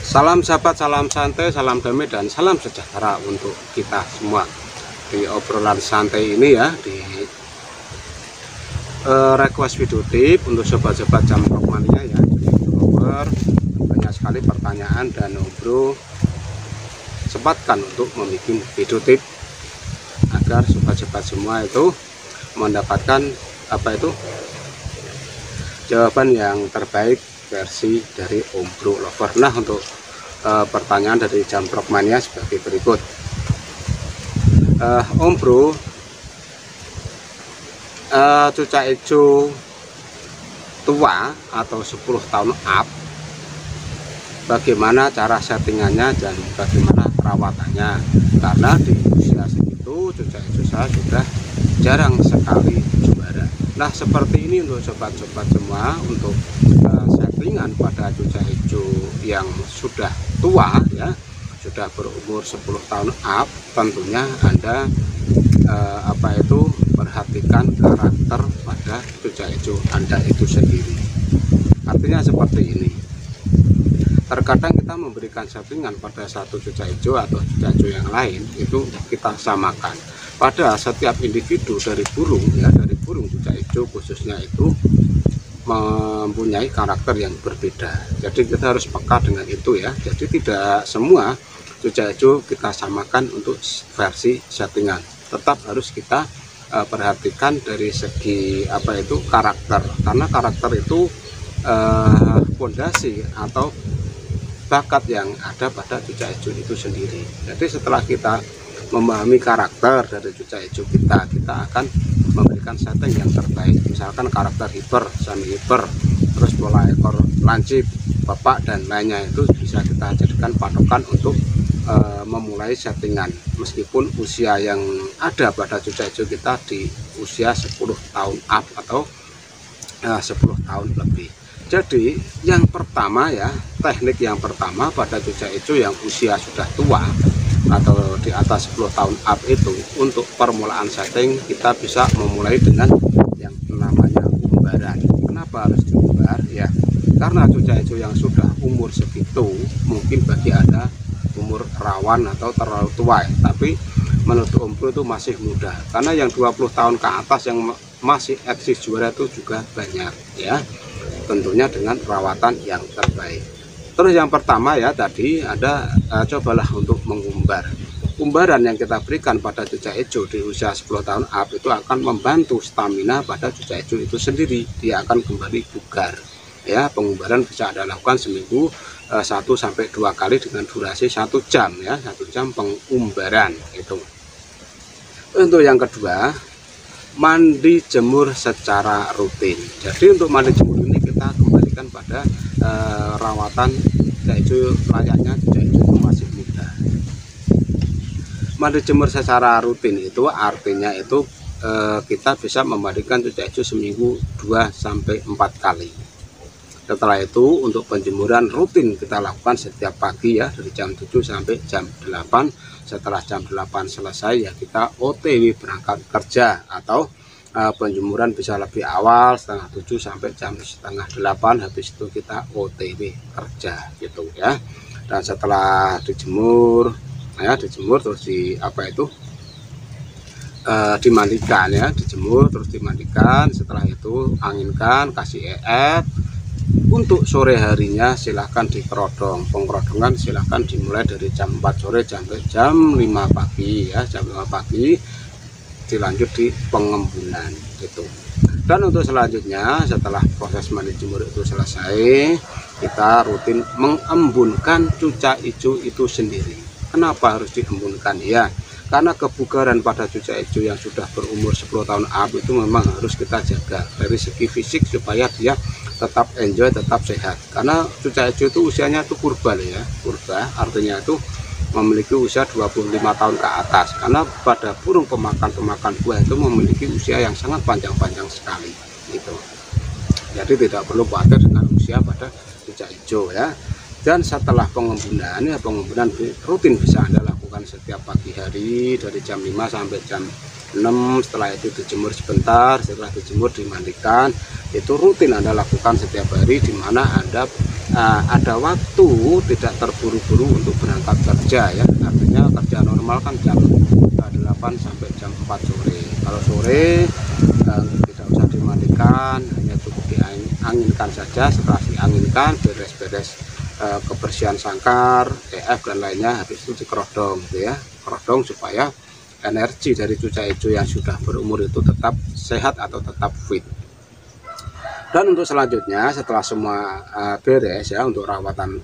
Salam sahabat, salam santai, salam damai, dan salam sejahtera untuk kita semua. Di obrolan santai ini ya, di request video tip untuk sobat-sobat Jamprok Mania ya. Jadi follower banyak sekali pertanyaan dan Bro sempatkan untuk membuat video tip agar sobat-sobat semua itu mendapatkan jawaban yang terbaik versi dari Om Bro Lover. Nah, untuk pertanyaan dari Jamprok Mania sebagai berikut. Om Bro, cucak hijau tua atau 10 tahun up, bagaimana cara settingannya dan bagaimana perawatannya? Karena di usia segitu cucak hijau saya sudah jarang sekali juara. Nah, seperti ini untuk sobat-sobat semua, untuk settingan pada cucak hijau yang sudah tua ya, sudah berumur 10 tahun up, tentunya Anda perhatikan karakter pada cucak hijau Anda itu sendiri. Artinya seperti ini. Terkadang kita memberikan settingan pada satu cucak hijau atau cucak hijau yang lain, itu kita samakan. Pada setiap individu dari burung ya, dari burung cucak hijau khususnya itu mempunyai karakter yang berbeda. Jadi kita harus peka dengan itu ya. Jadi tidak semua cucak hijau kita samakan untuk versi settingan. Tetap harus kita perhatikan dari segi karakter, karena karakter itu fondasi atau bakat yang ada pada cucak hijau itu sendiri. Jadi setelah kita memahami karakter dari cucak hijau kita akan memberikan setting yang terbaik. Misalkan karakter hiper, semi hiper, terus pola ekor lancip, bapak dan lainnya, itu bisa kita jadikan patokan untuk memulai settingan. Meskipun usia yang ada pada cucak hijau kita di usia 10 tahun up atau 10 tahun lebih. Jadi yang pertama ya, teknik yang pertama pada cucak hijau yang usia sudah tua atau di atas 10 tahun up itu, untuk permulaan setting kita bisa memulai dengan yang namanya umbaran. Kenapa harus diumbar ya? Karena cucak hijau yang sudah umur segitu mungkin bagi Anda umur rawan atau terlalu tua ya. Tapi menurut Om Bro itu masih muda, karena yang 20 tahun ke atas yang masih eksis juara itu juga banyak ya, tentunya dengan perawatan yang terbaik. Terus yang pertama ya tadi ada cobalah untuk mengumbar. Umbaran yang kita berikan pada cucak hijau di usia 10 tahun up itu akan membantu stamina pada cucak hijau itu sendiri. Dia akan kembali bugar ya. Pengumbaran bisa Anda lakukan seminggu 1-2 kali dengan durasi 1 jam ya, 1 jam pengumbaran itu. Untuk yang kedua, mandi jemur secara rutin. Jadi untuk mandi jemur ini kita kembalikan pada rawatan cucak hijau layaknya cucak hijau masih muda. Mandi jemur secara rutin itu artinya itu kita bisa memandikan cucak hijau seminggu 2-4 kali. Setelah itu untuk penjemuran rutin kita lakukan setiap pagi ya, dari jam 7 sampai jam 8. Setelah jam 8 selesai ya kita OTW berangkat kerja, atau penjemuran bisa lebih awal, setengah 7 sampai jam setengah 8. Habis itu kita OTW kerja gitu ya. Dan setelah dijemur ya, terus dimandikan ya, dijemur terus dimandikan. Setelah itu anginkan, kasih Untuk sore harinya silahkan dikerodong. Pengkerodongan silahkan dimulai dari jam 4 sore sampai jam 5 pagi ya, jam 5 pagi dilanjut di pengembunan gitu. Dan untuk selanjutnya setelah proses mandi jemur itu selesai, kita rutin mengembunkan cucak hijau itu sendiri. Kenapa harus diembunkan ya? Karena kebugaran pada cucak hijau yang sudah berumur 10 tahun up itu memang harus kita jaga dari segi fisik supaya dia tetap enjoy, tetap sehat. Karena cucak hijau itu usianya itu purba ya, purba artinya itu memiliki usia 25 tahun ke atas. Karena pada burung pemakan buah itu memiliki usia yang sangat panjang sekali gitu. Jadi tidak perlu khawatir dengan usia pada cucak hijau ya. Dan setelah pengembunan ya, pengembunan rutin bisa Anda lakukan setiap pagi hari dari jam 5 sampai jam 6. Setelah itu dijemur sebentar, setelah dijemur dimandikan. Itu rutin Anda lakukan setiap hari, di mana Anda ada waktu tidak terburu-buru untuk berangkat kerja ya, artinya kerja normal kan jam 8 sampai jam 4 sore. Kalau sore tidak usah dimandikan, hanya cukup dianginkan saja. Setelah dianginkan, beres-beres kebersihan sangkar, EF dan lainnya, habis itu dikerodong gitu ya, kerodong supaya energi dari cucai hijau yang sudah berumur itu tetap sehat atau tetap fit. Dan untuk selanjutnya setelah semua beres ya, untuk rawatan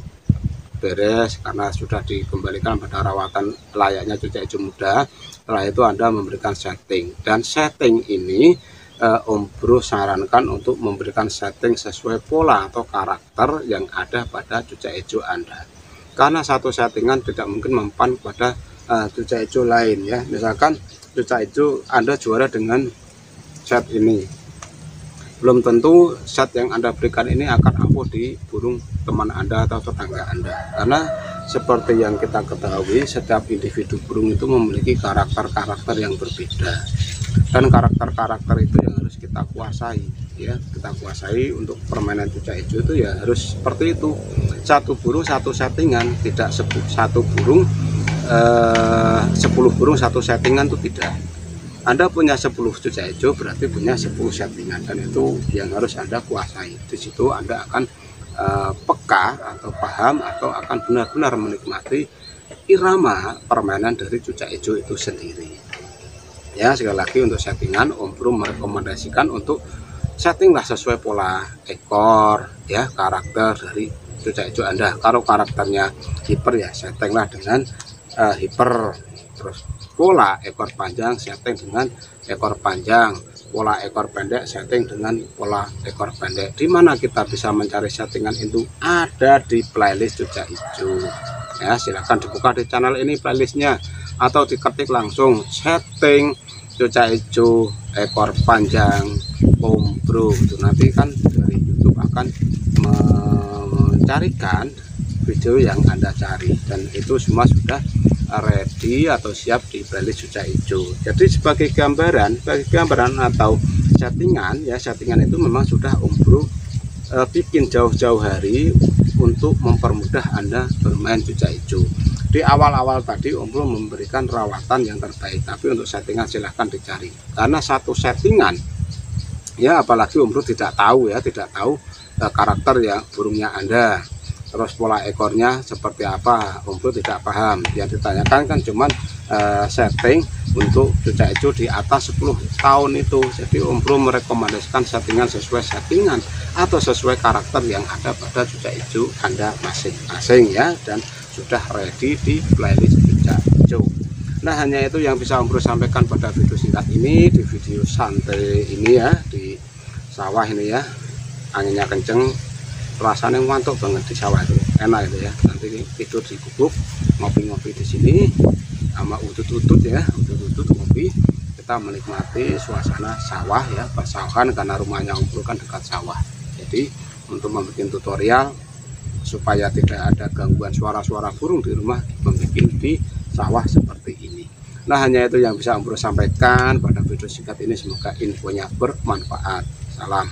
beres karena sudah dikembalikan pada rawatan layaknya cucai hijau muda, setelah itu Anda memberikan setting, dan setting ini Om Bro sarankan untuk memberikan setting sesuai pola atau karakter yang ada pada cucai hijau Anda, karena satu settingan tidak mungkin mempan pada cucai hijau lain ya. Misalkan cucai hijau Anda juara dengan set ini, belum tentu set yang Anda berikan ini akan ampuh di burung teman Anda atau tetangga Anda, karena seperti yang kita ketahui, setiap individu burung itu memiliki karakter-karakter yang berbeda, dan karakter-karakter itu yang harus kita kuasai ya. Kita kuasai untuk permainan cucai hijau itu ya harus seperti itu, satu burung satu settingan, tidak satu burung 10 burung satu settingan, itu tidak. Anda punya 10 cucai hijau berarti punya 10 settingan, dan itu yang harus Anda kuasai. Di situ Anda akan peka atau paham atau akan benar-benar menikmati irama permainan dari cucai hijau itu sendiri. Ya, sekali lagi untuk settingan Om Bro merekomendasikan untuk settinglah sesuai pola ekor ya, karakter dari cucai hijau Anda. Kalau karakternya hiper ya settinglah dengan hiper, terus pola ekor panjang setting dengan ekor panjang, pola ekor pendek setting dengan pola ekor pendek. Di mana kita bisa mencari settingan itu? Ada di playlist cucai hijau ya, silahkan dibuka di channel ini playlistnya, atau diketik langsung setting cucai hijau ekor panjang Om Bro itu. Nanti kan dari YouTube akan mencarikan video yang Anda cari, dan itu semua sudah ready atau siap di playlist cucai hijau. Jadi sebagai gambaran atau settingan ya, settingan itu memang sudah Om Bro bikin jauh-jauh hari untuk mempermudah Anda bermain cucai hijau. Di awal-awal tadi Om Bro memberikan rawatan yang terbaik, tapi untuk settingan silahkan dicari, karena satu settingan ya, apalagi Om Bro tidak tahu karakter yang burungnya Anda, terus pola ekornya seperti apa, Om Bro tidak paham. Yang ditanyakan kan cuman setting untuk cucai hijau di atas 10 tahun itu. Jadi Om Bro merekomendasikan settingan sesuai settingan atau sesuai karakter yang ada pada cucai hijau Anda masing-masing ya, dan sudah ready di playlist cucai hijau. Nah, hanya itu yang bisa Om Bro sampaikan pada video singkat ini, di video santai ini ya, di sawah ini ya. Anginnya kenceng, rasanya mantap banget di sawah itu, enak itu ya. Nanti tidur di gubuk, ngopi-ngopi di sini sama udut-udut ya, udut-udut ngopi, kita menikmati suasana sawah ya, persawahan, karena rumahnya Om Bro kan dekat sawah. Jadi untuk membuat tutorial supaya tidak ada gangguan suara-suara burung di rumah, membuat di sawah seperti ini. Nah, hanya itu yang bisa Om Bro sampaikan pada video singkat ini. Semoga infonya bermanfaat. Salam.